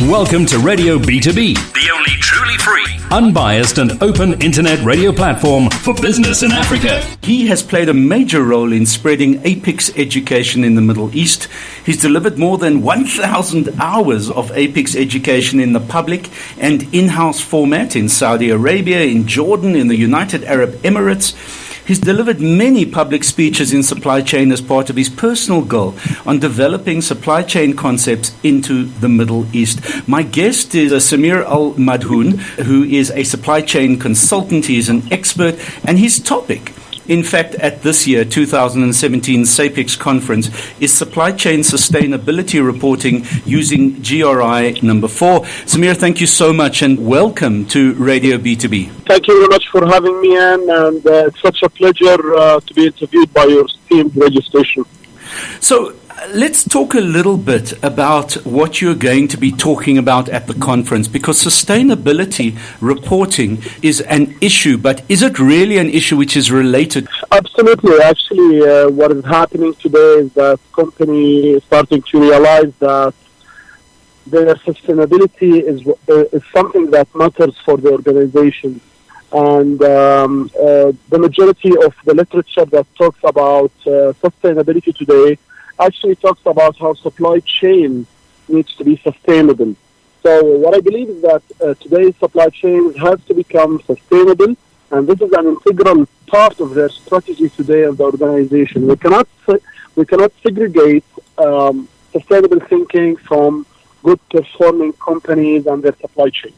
Welcome to Radio B2B, the only truly free, unbiased and open internet radio platform for business in Africa. He has played a major role in spreading SAPICS education in the Middle East. He's delivered more than 1,000 hours of SAPICS education in the public and in-house format in Saudi Arabia, in Jordan, in the United Arab Emirates. He's delivered many public speeches in supply chain as part of his personal goal on developing supply chain concepts into the Middle East. My guest is Samir Al-Madhoun, who is a supply chain consultant. He's an expert, and his topic, in fact, at this year, 2017 SAPICS conference, is supply chain sustainability reporting using GRI number 4. Samir, thank you so much and welcome to Radio B2B. Thank you very much for having me in, and it's such a pleasure to be interviewed by your esteemed radio station. So, let's talk a little bit about what you're going to be talking about at the conference, because sustainability reporting is an issue, but is it really an issue which is related? Absolutely. Actually, what is happening today is that companies starting to realize that their sustainability is something that matters for the organization. And the majority of the literature that talks about sustainability today actually talks about how supply chain needs to be sustainable. So what I believe is that today's supply chain has to become sustainable, and this is an integral part of their strategy today of the organization. We cannot segregate sustainable thinking from good performing companies and their supply chain.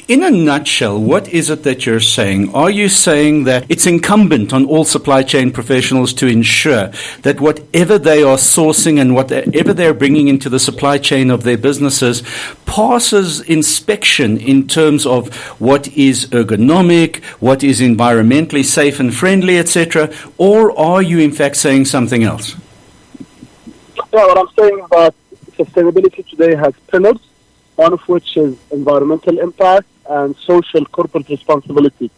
In a nutshell, what is it that you're saying? Are you saying that it's incumbent on all supply chain professionals to ensure that whatever they are sourcing and whatever they're bringing into the supply chain of their businesses passes inspection in terms of what is ergonomic, what is environmentally safe and friendly, etc.? Or are you in fact saying something else? Yeah, what I'm saying is that sustainability today has pillars, one of which is environmental impact and social corporate responsibility.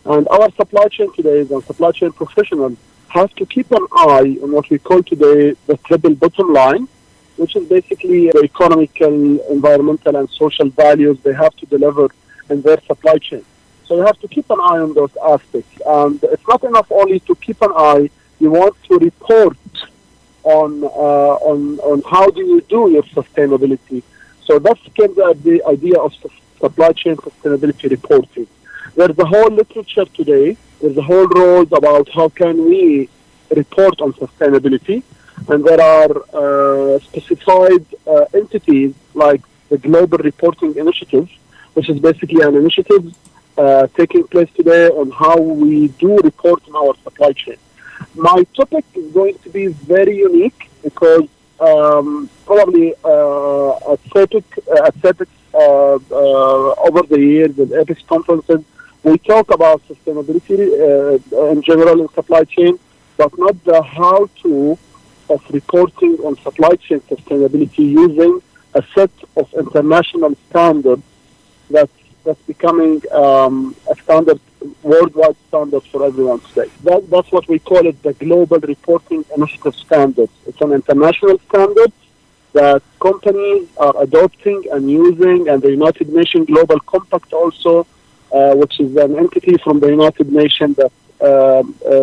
And our supply chain today and supply chain professionals have to keep an eye on what we call today the triple bottom line, which is basically the economical, environmental, and social values they have to deliver in their supply chain. So you have to keep an eye on those aspects. And it's not enough only to keep an eye, you want to report on how do you do your sustainability. So that's kind of the idea of supply chain sustainability reporting. There's a whole literature today. There's a whole rules about how can we report on sustainability. And there are specified entities like the Global Reporting Initiative, which is basically an initiative taking place today on how we do report on our supply chain. My topic is going to be very unique because probably at SAPICS over the years at APEX conferences, we talk about sustainability in general in supply chain, but not the how-to of reporting on supply chain sustainability using a set of international standards that's becoming a standard, worldwide standard for everyone today. That's what we call it, the Global Reporting Initiative Standards. It's an international standard that companies are adopting and using, and the United Nations Global Compact also, which is an entity from the United Nations that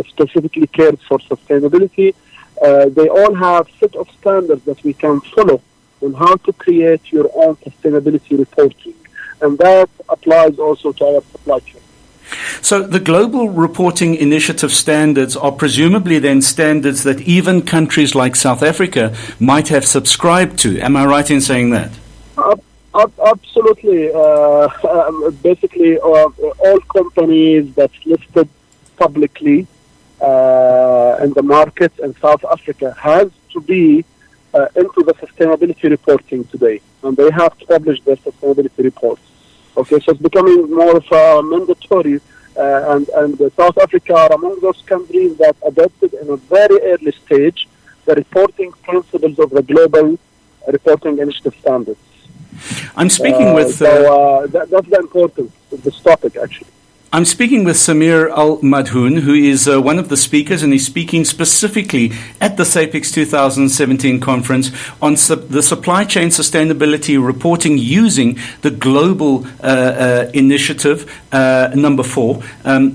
specifically cares for sustainability. They all have set of standards that we can follow on how to create your own sustainability reporting. And that applies also to our supply chain. So the Global Reporting Initiative standards are presumably then standards that even countries like South Africa might have subscribed to. Am I right in saying that? Absolutely. Basically, all companies that's listed publicly in the market in South Africa has to be into the sustainability reporting today, and they have to publish their sustainability reports. Okay, so it's becoming more of a mandatory, and South Africa are among those countries that adopted in a very early stage the reporting principles of the Global Reporting Initiative standards. I'm speaking with... that's the importance of this topic, actually. I'm speaking with Samir Al-Madhoun, who is one of the speakers, and he's speaking specifically at the SAPICS 2017 conference on the supply chain sustainability reporting using the global initiative number 4,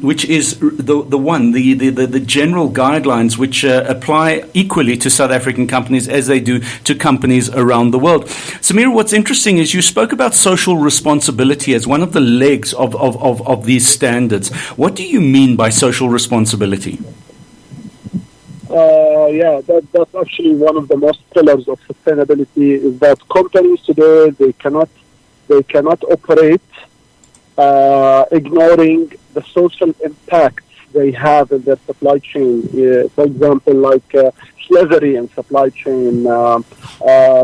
which is the general guidelines which apply equally to South African companies as they do to companies around the world. Samir, what's interesting is you spoke about social responsibility as one of the legs of these standards. What do you mean by social responsibility? That's actually one of the most pillars of sustainability, is that companies today, they cannot operate ignoring the social impacts they have in their supply chain. For example, like slavery in supply chain,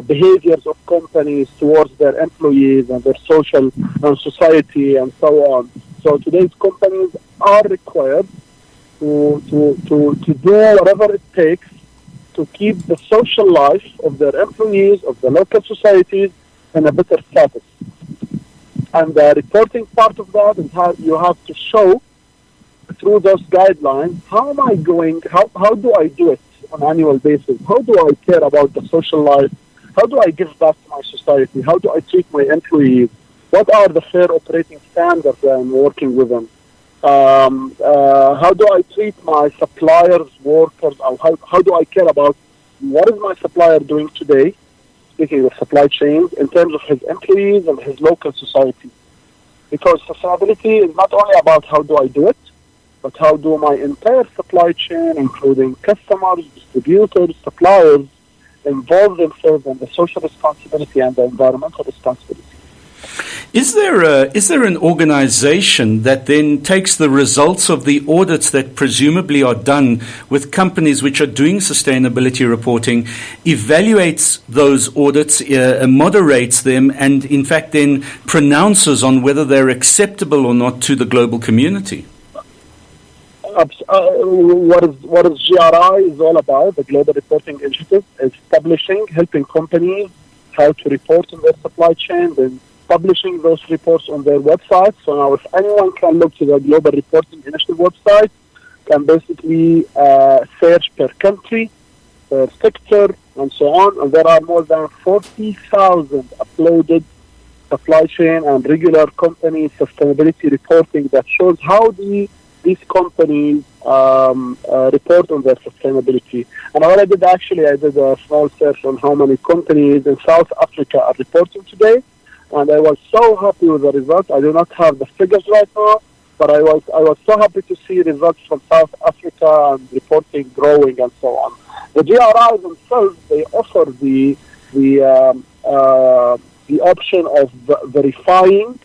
behaviors of companies towards their employees and their social and society and so on. So today's companies are required to do whatever it takes to keep the social life of their employees, of the local societies, in a better status. And the reporting part of that is how you have to show through those guidelines, how do I do it on an annual basis? How do I care about the social life? How do I give back to my society? How do I treat my employees? What are the fair operating standards that I'm working with them? How do I treat my suppliers, workers? How do I care about what is my supplier doing today, speaking of supply chains, in terms of his employees and his local society? Because sustainability is not only about how do I do it, but how do my entire supply chain, including customers, distributors, suppliers, involve themselves in the social responsibility and the environmental responsibility. Is there an organization that then takes the results of the audits that presumably are done with companies which are doing sustainability reporting, evaluates those audits, moderates them, and in fact then pronounces on whether they're acceptable or not to the global community? What is GRI is all about, the Global Reporting Initiative, is helping companies how to report on their supply chain, then publishing those reports on their website. So now if anyone can look to the Global Reporting Initiative website, can basically search per country, per sector, and so on. And there are more than 40,000 uploaded supply chain and regular company sustainability reporting that shows how these companies report on their sustainability. And what I did a small search on how many companies in South Africa are reporting today. And I was so happy with the results. I do not have the figures right now, but I was so happy to see results from South Africa and reporting growing and so on. The GRIs themselves, they offer the option of verifying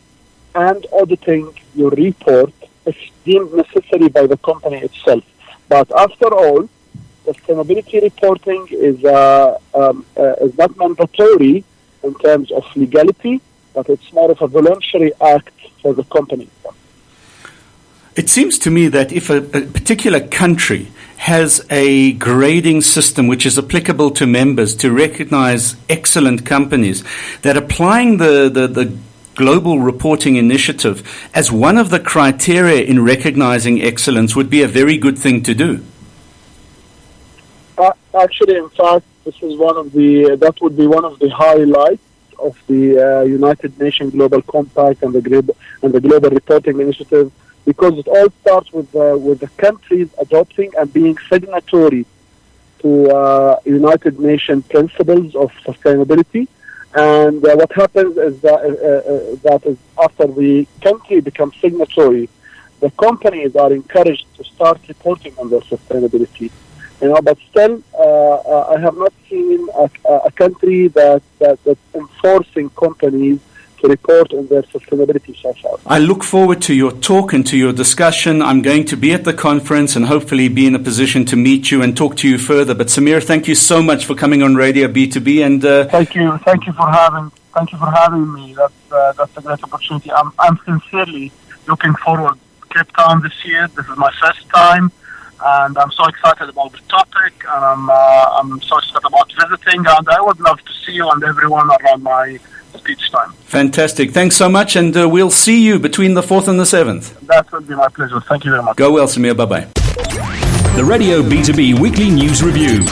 and auditing your report if deemed necessary by the company itself. But after all, sustainability reporting is not mandatory in terms of legality, but it's more of a voluntary act for the company. It seems to me that if a particular country has a grading system which is applicable to members to recognize excellent companies, that applying the Global Reporting Initiative as one of the criteria in recognizing excellence would be a very good thing to do. Actually, in fact, that would be one of the highlights of the United Nations Global Compact and the Global Reporting Initiative, because it all starts with the countries adopting and being signatory to United Nations principles of sustainability. And what happens is that is after the country becomes signatory, the companies are encouraged to start reporting on their sustainability. But still, I have not seen a country that's enforcing companies to report on their sustainability so far. I look forward to your talk and to your discussion. I'm going to be at the conference and hopefully be in a position to meet you and talk to you further. But Samir, thank you so much for coming on Radio B2B. And thank you for having me. That's a great opportunity. I'm sincerely looking forward to Cape Town this year. This is my first time. And I'm so excited about the topic, and I'm so excited about visiting. And I would love to see you and everyone around my speech time. Fantastic. Thanks so much, and we'll see you between the 4th and the 7th. That would be my pleasure. Thank you very much. Go well, Samir. Bye-bye. The Radio B2B Weekly News Review.